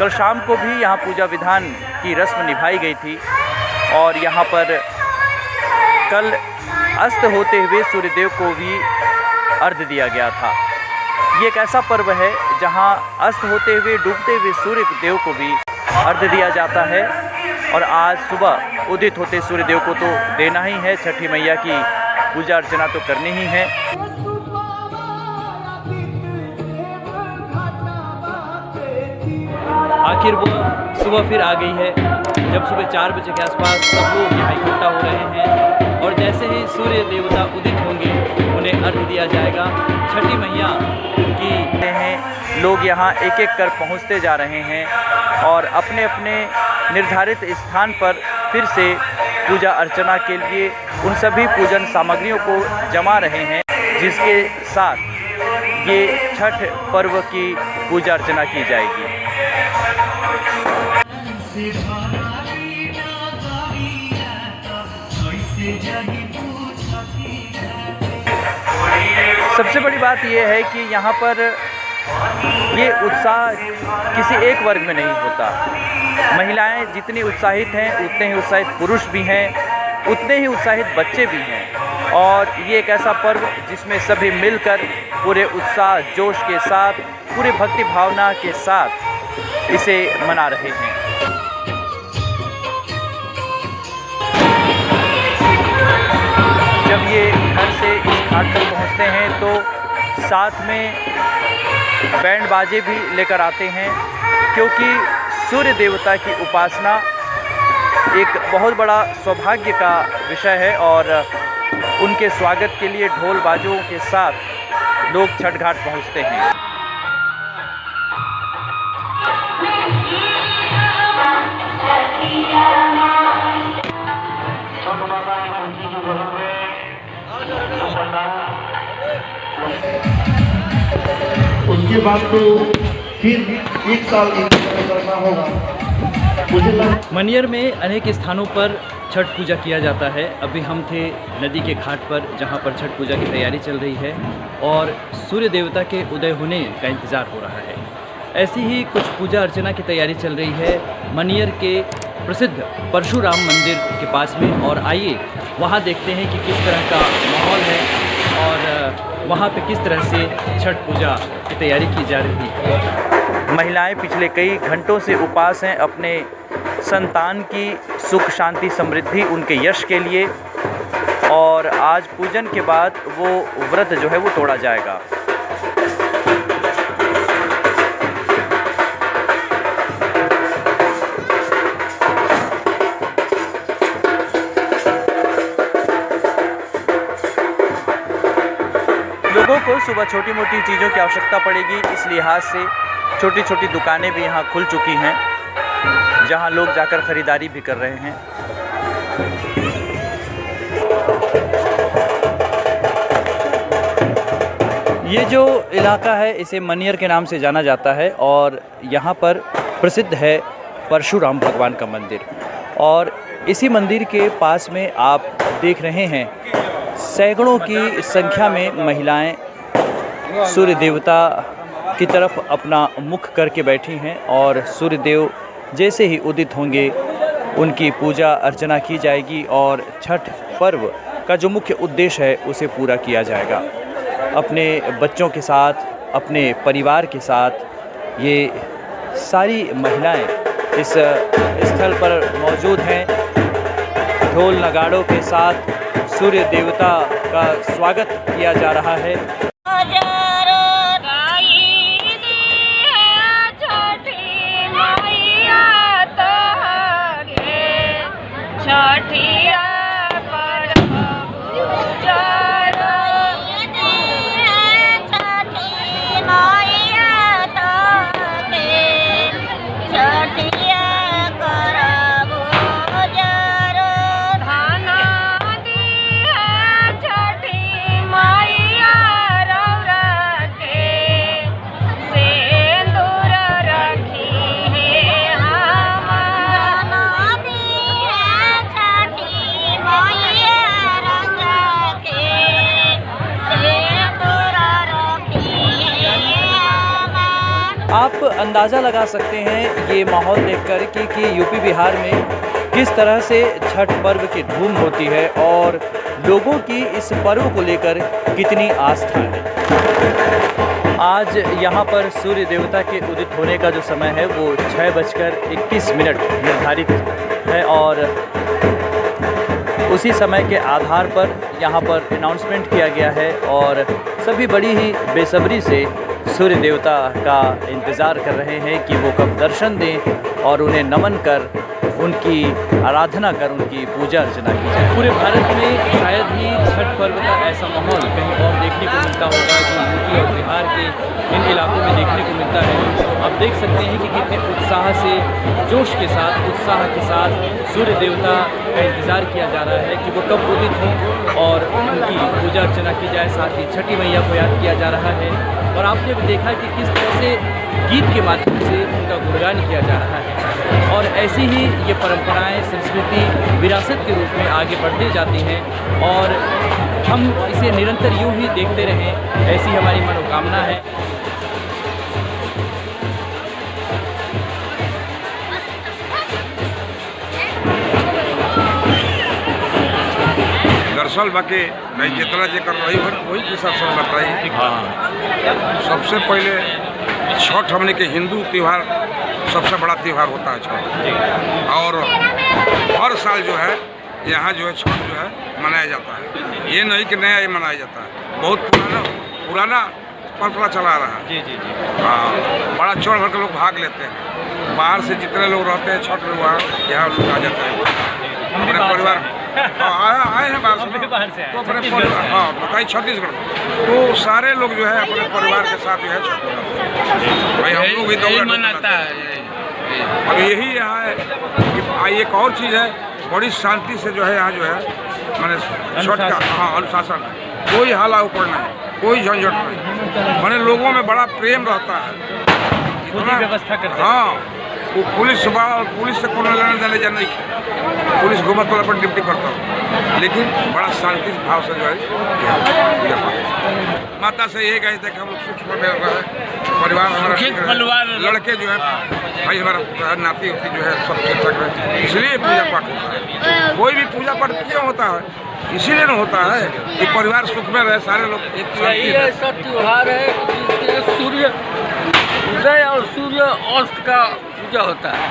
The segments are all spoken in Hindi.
कल शाम को भी यहाँ पूजा विधान की रस्म निभाई गई थी और यहाँ पर कल अस्त होते हुए सूर्यदेव को भी अर्घ्य दिया गया था। ये एक ऐसा पर्व है जहाँ अस्त होते हुए डूबते हुए सूर्य देव को भी अर्घ्य दिया जाता है और आज सुबह उदित होते सूर्य देव को तो देना ही है, छठी मैया की पूजा अर्चना तो करनी ही है। आखिर वो सुबह फिर आ गई है जब सुबह 4 बजे के आसपास सब लोग यहाँ इकट्ठा हो रहे हैं और जैसे ही सूर्य देवता उदित होंगे उन्हें अर्घ्य दिया जाएगा। छठी मैया की हैं लोग यहाँ एक एक कर पहुँचते जा रहे हैं और अपने अपने निर्धारित स्थान पर फिर से पूजा अर्चना के लिए उन सभी पूजन सामग्रियों को जमा रहे हैं जिसके साथ ये छठ पर्व की पूजा अर्चना की जाएगी। सबसे बड़ी बात यह है कि यहाँ पर ये उत्साह किसी एक वर्ग में नहीं होता। महिलाएं जितनी उत्साहित हैं उतने ही उत्साहित पुरुष भी हैं, उतने ही उत्साहित बच्चे भी हैं और ये एक ऐसा पर्व जिसमें सभी मिलकर पूरे उत्साह जोश के साथ पूरे भक्ति भावना के साथ इसे मना रहे हैं। जब ये घर से इस घाट पर पहुँचते हैं तो साथ में बैंड बाजे भी लेकर आते हैं क्योंकि सूर्य देवता की उपासना एक बहुत बड़ा सौभाग्य का विषय है और उनके स्वागत के लिए ढोल बाजों के साथ लोग छठ घाट पहुँचते हैं। उसके बाद तो फिर एक साल करना होगा। मनियर में अनेक स्थानों पर छठ पूजा किया जाता है। अभी हम थे नदी के घाट पर जहां पर छठ पूजा की तैयारी चल रही है और सूर्य देवता के उदय होने का इंतज़ार हो रहा है। ऐसी ही कुछ पूजा अर्चना की तैयारी चल रही है मनियर के प्रसिद्ध परशुराम मंदिर के पास में और आइए वहां देखते हैं कि किस तरह का माहौल है और वहाँ पे किस तरह से छठ पूजा की तैयारी की जा रही है। महिलाएं पिछले कई घंटों से उपास हैं अपने संतान की सुख शांति समृद्धि उनके यश के लिए और आज पूजन के बाद वो व्रत जो है वो तोड़ा जाएगा। लोगों को सुबह छोटी मोटी चीज़ों की आवश्यकता पड़ेगी, इस लिहाज से छोटी छोटी दुकानें भी यहाँ खुल चुकी हैं जहाँ लोग जाकर ख़रीदारी भी कर रहे हैं। ये जो इलाका है इसे मनियर के नाम से जाना जाता है और यहाँ पर प्रसिद्ध है परशुराम भगवान का मंदिर और इसी मंदिर के पास में आप देख रहे हैं सैकड़ों की संख्या में महिलाएं सूर्य देवता की तरफ अपना मुख करके बैठी हैं और सूर्य देव जैसे ही उदित होंगे उनकी पूजा अर्चना की जाएगी और छठ पर्व का जो मुख्य उद्देश्य है उसे पूरा किया जाएगा। अपने बच्चों के साथ अपने परिवार के साथ ये सारी महिलाएं इस स्थल पर मौजूद हैं। ढोल नगाड़ों के साथ सूर्य देवता का स्वागत किया जा रहा है। आप अंदाज़ा लगा सकते हैं ये माहौल देखकर कि यूपी बिहार में किस तरह से छठ पर्व की धूम होती है और लोगों की इस पर्व को लेकर कितनी आस्था है। आज यहाँ पर सूर्य देवता के उदित होने का जो समय है वो 6:21 निर्धारित है और उसी समय के आधार पर यहाँ पर अनाउंसमेंट किया गया है और सभी बड़ी ही बेसब्री से सूर्य देवता का इंतज़ार कर रहे हैं कि वो कब दर्शन दें और उन्हें नमन कर उनकी आराधना कर उनकी पूजा अर्चना की जाए। पूरे भारत में शायद ही छठ पर्व का ऐसा माहौल कहीं और देखने को मिलता होगा जो यूपी और बिहार के इन इलाकों में देखने को मिलता है। आप देख सकते हैं कि कितने उत्साह से, जोश के साथ, उत्साह के साथ सूर्य देवता का इंतज़ार किया जा रहा है कि वो कब उदित हों और उनकी पूजा अर्चना की जाए। साथ ही छठी मैया को याद किया जा रहा है और आपने भी देखा कि किस तरह से गीत के माध्यम से उनका गुणगान किया जा रहा है और ऐसी ही ये परंपराएं, संस्कृति विरासत के रूप में आगे बढ़ती जाती हैं और हम इसे निरंतर यूं ही देखते रहें, ऐसी हमारी मनोकामना है। दरअसल बाकी मैं जितना जे कर रही वही हिसाब से बताई। हाँ, सबसे पहले छठ हमने के हिंदू त्यौहार सबसे बड़ा त्यौहार होता है छठ और हर साल जो है यहाँ जो है छठ जो है मनाया जाता है। ये नहीं कि नया ये मनाया जाता है, बहुत पुराना परंपरा चला रहा है। जी। हाँ, बड़ा चढ़ भर के लोग भाग लेते हैं। बाहर से जितने लोग रहते हैं छठ में वहाँ यहाँ लोग आ जाते हैं अपने परिवार आए हैं बाहर से तो अपने परिवार। हाँ, बताइए छत्तीसगढ़ तो सारे लोग जो है अपने परिवार के साथ जो है छठ मनाते हैं। भाई हम लोग भी दौड़ मनाता है। अब यही यहाँ है कि एक और चीज़ है, बड़ी शांति से जो है यहाँ जो है मैंने छठ का अनुशासन, कोई हाला ऊपर नहीं, कोई झंझट नहीं, मैंने लोगों में बड़ा प्रेम रहता है, इतना व्यवस्था करते हैं। हाँ, वो पुलिस पुलिस से कोनो लेने देने जा नहीं, पुलिस घूमत वाला पर ड्यूटी करता हूँ, लेकिन बड़ा शांति भाव से जो है माता से यही कहे थे कि हम लोग सुख में रह रहे परिवार हमारा लड़के जो है भाई हमारा नाती होती जो है सब ठीक ठाक है, इसलिए पूजा पाठ होता है। कोई भी पूजा पाठ क्यों होता है? इसीलिए न होता है कि परिवार सुख में रहे, सारे लोग एक ऐसा त्यौहार है जिसमें सूर्य उदय और सूर्य अस्त का पूजा होता है।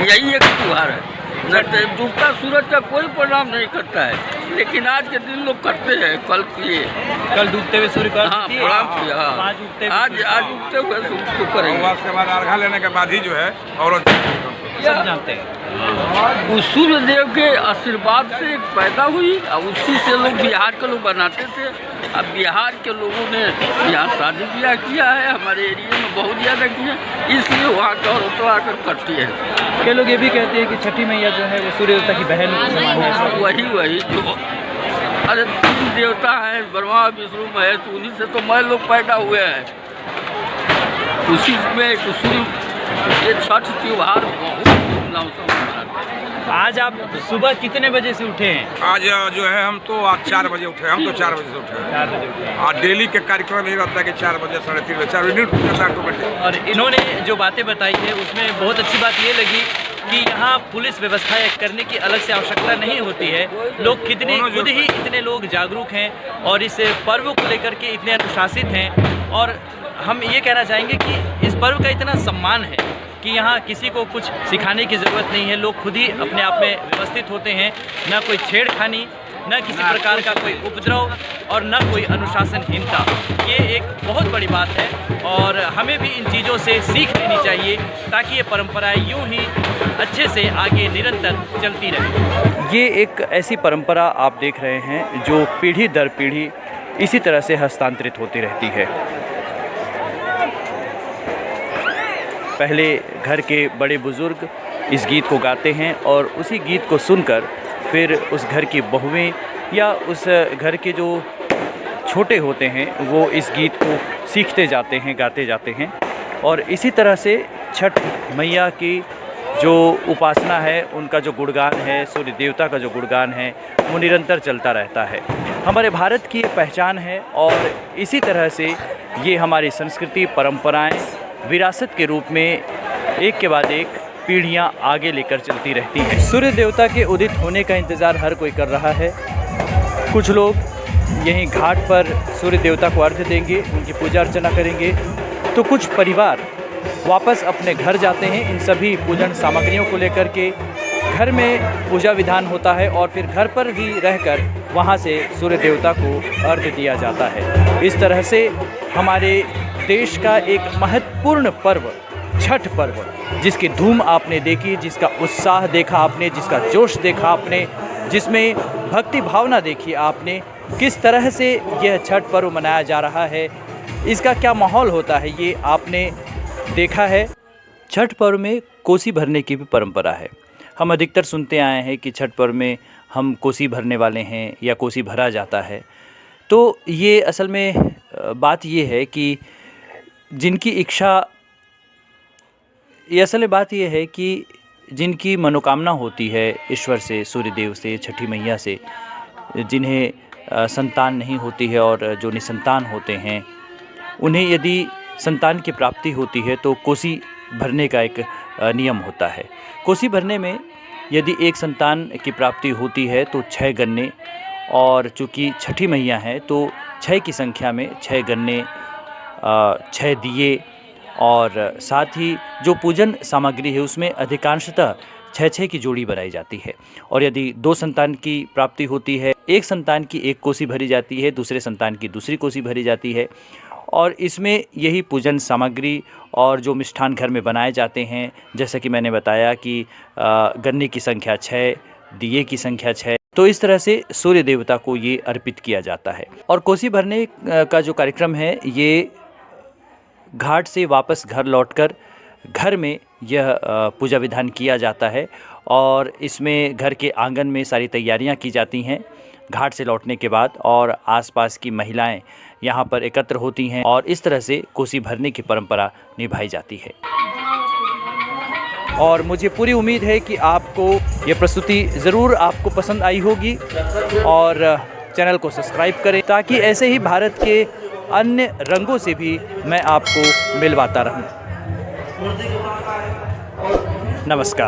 यही एक त्यौहार है। डूबता सूरज का कोई परिणाम नहीं करता है, लेकिन आज के दिन लोग करते हैं। कल डूबते हुए सूर्य का प्रणाम किया। आज उगते हुए सूर्य को करेंगे। उसके बाद अर्घा लेने के बाद ही जो है और सब जानते हैं उस सूर्य देव के आशीर्वाद से पैदा हुई और उसी से लोग बिहार के लोग बनाते थे। अब बिहार के लोगों ने यहाँ शादी ब्याह किया है, हमारे एरिया में बहुत ज़्यादा किया, इसलिए वहाँ का औरतें आकर करती है। कई लोग ये भी कहते हैं कि छठी मैया जो है वो सूर्य देवता की बहन समान है। वही जो अरे तीन देवता हैं, ब्रह्मा विष्णु महेश, उन्हीं से तो मैं लोग पैदा हुए हैं। उसी में सूर्य ये छठ त्यौहार बहुत धूमधाम से मनाते हैं। आज आप सुबह कितने बजे से उठे हैं? आज जो है हम तो आज 4 बजे उठे, हम तो 4 बजे से उठे हैं। 4 बजे उठे। और डेली के कार्यक्रम यही रहता है कि 4 बजे 3:30 बजे 4 बजे। और इन्होंने जो बातें बताई है उसमें बहुत अच्छी बात ये लगी कि यहाँ पुलिस व्यवस्था करने की अलग से आवश्यकता नहीं होती है। लोग खुद ही इतने लोग जागरूक हैं और इस पर्व को लेकर के इतने अनुशासित हैं और हम ये कहना चाहेंगे कि इस पर्व का इतना सम्मान है कि यहाँ किसी को कुछ सिखाने की ज़रूरत नहीं है। लोग खुद ही अपने आप में व्यवस्थित होते हैं, ना कोई छेड़खानी, न किसी प्रकार का कोई उपद्रव और न कोई अनुशासनहीनता। ये एक बहुत बड़ी बात है और हमें भी इन चीज़ों से सीख लेनी चाहिए ताकि ये परंपराएं यूं ही अच्छे से आगे निरंतर चलती रहे। ये एक ऐसी परंपरा आप देख रहे हैं जो पीढ़ी दर पीढ़ी इसी तरह से हस्तांतरित होती रहती है। पहले घर के बड़े बुज़ुर्ग इस गीत को गाते हैं और उसी गीत को सुनकर फिर उस घर की बहुएं या उस घर के जो छोटे होते हैं वो इस गीत को सीखते जाते हैं, गाते जाते हैं। और इसी तरह से छठ मैया की जो उपासना है, उनका जो गुणगान है, सूर्य देवता का जो गुणगान है, वो निरंतर चलता रहता है। हमारे भारत की ये पहचान है और इसी तरह से ये हमारी संस्कृति, परंपराएं विरासत के रूप में एक के बाद एक पीढ़ियां आगे लेकर चलती रहती हैं। सूर्य देवता के उदित होने का इंतज़ार हर कोई कर रहा है। कुछ लोग यहीं घाट पर सूर्य देवता को अर्घ्य देंगे, उनकी पूजा अर्चना करेंगे, तो कुछ परिवार वापस अपने घर जाते हैं इन सभी पूजन सामग्रियों को लेकर के। घर में पूजा विधान होता है और फिर घर पर ही रहकर वहाँ से सूर्य देवता को अर्घ्य दिया जाता है। इस तरह से हमारे देश का एक महत्वपूर्ण पर्व छठ पर्व, जिसकी धूम आपने देखी, जिसका उत्साह देखा आपने, जिसका जोश देखा आपने, जिसमें भक्ति भावना देखी आपने, किस तरह से यह छठ पर्व मनाया जा रहा है, इसका क्या माहौल होता है, ये आपने देखा है। छठ पर्व में कोसी भरने की भी परंपरा है। हम अधिकतर सुनते आए हैं कि छठ पर्व में हम कोसी भरने वाले हैं या कोसी भरा जाता है। तो ये असल में बात ये है कि जिनकी इच्छा, ये असल बात ये है कि जिनकी मनोकामना होती है ईश्वर से, सूर्यदेव से, छठी मैया से, जिन्हें संतान नहीं होती है और जो निसंतान होते हैं, उन्हें यदि संतान की प्राप्ति होती है तो कोसी भरने का एक नियम होता है। कोसी भरने में यदि एक संतान की प्राप्ति होती है तो 6 गन्ने, और चूँकि छठी मैया हैं तो 6 की संख्या में 6 गन्ने, 6 दिए, और साथ ही जो पूजन सामग्री है उसमें अधिकांशतः 6-6 की जोड़ी बनाई जाती है। और यदि 2 संतान की प्राप्ति होती है, एक संतान की एक कोसी भरी जाती है, दूसरे संतान की दूसरी कोसी भरी जाती है। और इसमें यही पूजन सामग्री और जो मिष्ठान घर में बनाए जाते हैं, जैसा कि मैंने बताया कि गन्ने की संख्या 6, दिए की संख्या 6, तो इस तरह से सूर्य देवता को ये अर्पित किया जाता है। और कोसी भरने का जो कार्यक्रम है, ये घाट से वापस घर लौटकर घर में यह पूजा विधान किया जाता है। और इसमें घर के आंगन में सारी तैयारियां की जाती हैं घाट से लौटने के बाद, और आसपास की महिलाएं यहाँ पर एकत्र होती हैं और इस तरह से कोसी भरने की परंपरा निभाई जाती है। और मुझे पूरी उम्मीद है कि आपको ये प्रस्तुति ज़रूर आपको पसंद आई होगी, और चैनल को सब्सक्राइब करें ताकि ऐसे ही भारत के अन्य रंगों से भी मैं आपको मिलवाता रहूं। नमस्कार।